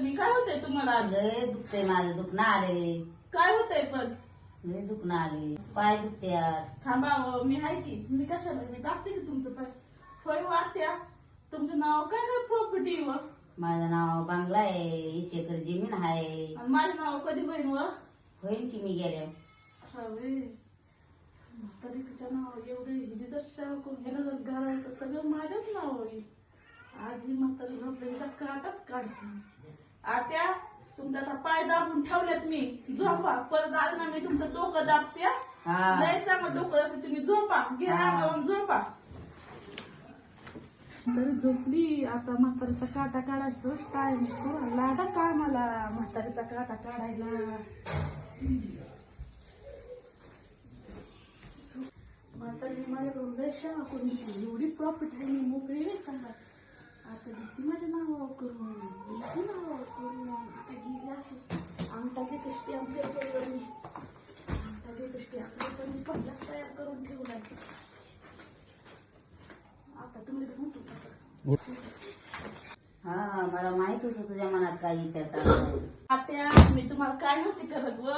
तुम्ही? काय होतंय तुम्हाला आज? लय दुखतंय माझं, दुखणं आले. काय होतंय पण? लय दुखणं आले, पाय दुखत्यात. थांबा मी आहे की. मी कशाला मी दाखते की तुमचं पाय. होय वाटत्या. तुमचं नाव काय काय प्रॉपर्टी व? माझं नाव बांगला आहे, 20 एकर जमीन आहे. आणि माझं नाव कधी होईन व? होईल की मी गेल्या. हवे म्हातारीच्या नाव एवढे हिची जर सेवा करून गेलं जर घालायला तर सगळं माझ्याच नाव होईल. आज ही म्हातारी झोपलेलीचा काटाच काढते. आत्या तुमचा आता पाय दाबून ठेवलेत मी. झोपा. परत आलं ना मी तुमचं डोकं दाबते. हा. लय चांगलं डोकं दाबते. तुम्ही झोपा. घ्या अंगावरून झोपा. तरी झोपली. आता म्हातारीचा काटा काढायचा टाइम लागा काय मला म्हातारीचा काटा काढायला. म्हातारी माझ्याकडून लय सेवा करून घेतली. एवढी प्रॉफिट आहे मी मोकळी नाही सांगा. आता ती माझ्या नावावर करून गेली नावावर करून आता गेली असं अंगठा घेते स्टॅम्प पेपर मी अंगठा घेते स्टॅम्प पेपर मी पहिलाच तयार करून ठेवलाय. आता तुम्ही कसं म्हणतो कसं? हा, मला माहित होतं तुझ्या मनात काय विचारता. आत्या मी तुम्हाला काय नव्हती करत व